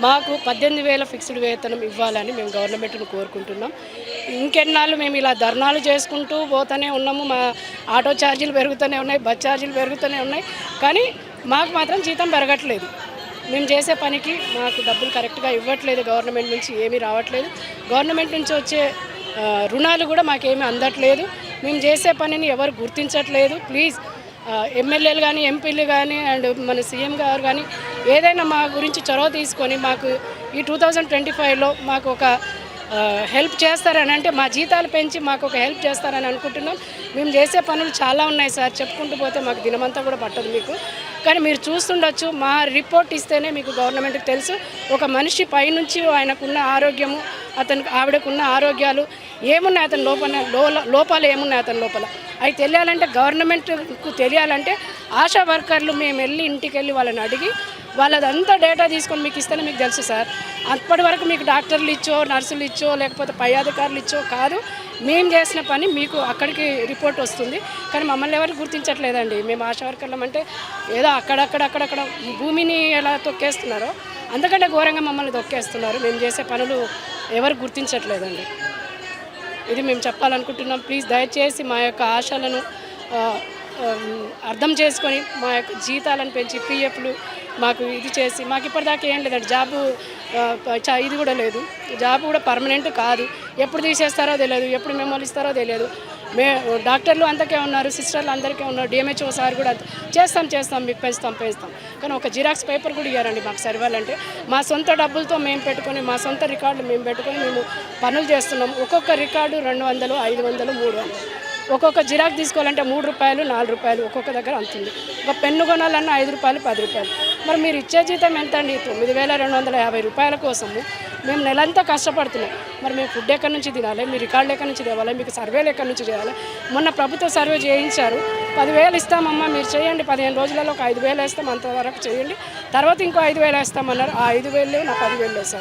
మాకు 18,000 ఫిక్స్డ్ వేతనం ఇవ్వాలని మేము గవర్నమెంట్ను కోరుకుంటున్నాం. ఇంకెన్నాళ్ళు మేము ఇలా ధర్నాలు చేసుకుంటూ పోతూనే ఉన్నాము. మా ఆటో ఛార్జీలు పెరుగుతూనే ఉన్నాయి, బస్ ఛార్జీలు పెరుగుతూనే ఉన్నాయి. కానీ మాకు మాత్రం జీతం పెరగట్లేదు. మేము చేసే పనికి మాకు డబ్బులు కరెక్ట్గా ఇవ్వట్లేదు. గవర్నమెంట్ నుంచి ఏమీ రావట్లేదు. గవర్నమెంట్ నుంచి వచ్చే రుణాలు కూడా మాకేమీ అందట్లేదు. మేము చేసే పనిని ఎవరు గుర్తించట్లేదు. ప్లీజ్ ఎమ్మెల్యేలు కానీ, ఎంపీలు కానీ అండ్ మన సీఎం గారు కానీ ఏదైనా మా గురించి చొరవ తీసుకొని మాకు ఈ 2025లో మాకు ఒక హెల్ప్ చేస్తారని, అంటే మా జీతాలు పెంచి మాకు ఒక హెల్ప్ చేస్తారని అనుకుంటున్నాం. మేము చేసే పనులు చాలా ఉన్నాయి సార్, చెప్పుకుంటూ పోతే మాకు దినమంతా కూడా పట్టదు మీకు. కానీ మీరు చూస్తుండొచ్చు, మా రిపోర్ట్ ఇస్తేనే మీకు గవర్నమెంట్కి తెలుసు ఒక మనిషి పైనుంచి ఆయనకున్న ఆరోగ్యము, ఆవిడకున్న ఆరోగ్యాలు ఏమున్నాయి, అతని లోపాలు ఏమున్నాయి అతని లోపల అవి తెలియాలంటే, గవర్నమెంట్కు తెలియాలంటే ఆశా వర్కర్లు మేము వెళ్ళి ఇంటికి వెళ్ళి వాళ్ళని అడిగి వాళ్ళదంతా డేటా తీసుకొని మీకు ఇస్తేనే మీకు తెలుసు సార్. అప్పటి వరకు మీకు డాక్టర్లు ఇచ్చో, నర్సులు ఇచ్చో, లేకపోతే పై అధికారులు ఇచ్చో కాదు, మేము చేసిన పని మీకు అక్కడికి రిపోర్ట్ వస్తుంది. కానీ మమ్మల్ని ఎవరు గుర్తించట్లేదండి. మేము ఆశా వర్కర్లం అంటే ఏదో అక్కడక్కడ భూమిని ఎలా తొక్కేస్తున్నారో అంతకంటే ఘోరంగా మమ్మల్ని తొక్కేస్తున్నారు. మేము చేసే పనులు ఎవరు గుర్తించట్లేదండి. ఇది మేము చెప్పాలనుకుంటున్నాం. ప్లీజ్ దయచేసి మా యొక్క ఆశలను అర్థం చేసుకొని మా యొక్క జీతాలను పెంచి పిఎఫ్లు మాకు ఇది చేసి, మాకు ఇప్పటిదాకా ఏం లేదండి. జాబు ఇది కూడా లేదు. జాబ్ కూడా పర్మనెంట్ కాదు. ఎప్పుడు తీసేస్తారో తెలియదు, ఎప్పుడు మెమోలు ఇస్తారో తెలియదు. డాక్టర్లు అంతకే ఉన్నారు, సిస్టర్లు అందరికీ ఉన్నారు, డిఎంహెచ్ఓ సార్ కూడా చేస్తాం మీకు పెంచుతాం. కానీ ఒక జిరాక్స్ పేపర్ కూడా ఇవ్వరండి మాకు సర్వేలంటే. మా సొంత డబ్బులతో మేము పెట్టుకొని, మా సొంత రికార్డులు మేము పెట్టుకొని మేము పనులు చేస్తున్నాం. ఒక్కొక్క రికార్డు 200, 500, 300. ఒక్కొక్క జిరాక్స్ తీసుకోవాలంటే 3 రూపాయలు, 4 రూపాయలు ఒక్కొక్క దగ్గర అంతుంది. ఒక పెన్ను కొనాలన్నా 5 రూపాయలు, 10 రూపాయలు. మరి మీరు ఇచ్చే జీతం ఎంత అండి? 9,250 రూపాయల కోసము మేము నెలంతా కష్టపడుతున్నాం. మరి మేము ఫుడ్ ఎక్కడి నుంచి తినాలి, మీ రికార్డులు ఎక్కడి నుంచి తేవాలి, మీకు సర్వేలు ఎక్కడి నుంచి చేయాలి? మొన్న ప్రభుత్వ సర్వే చేయించారు, 10,000 ఇస్తామమ్మా మీరు చేయండి, 15 రోజులలో ఒక 5,000 వేస్తాం, అంతవరకు చేయండి, తర్వాత ఇంకో 5,000 వేస్తామన్నారు. ఆ 5,000 నా 10,000 సార్.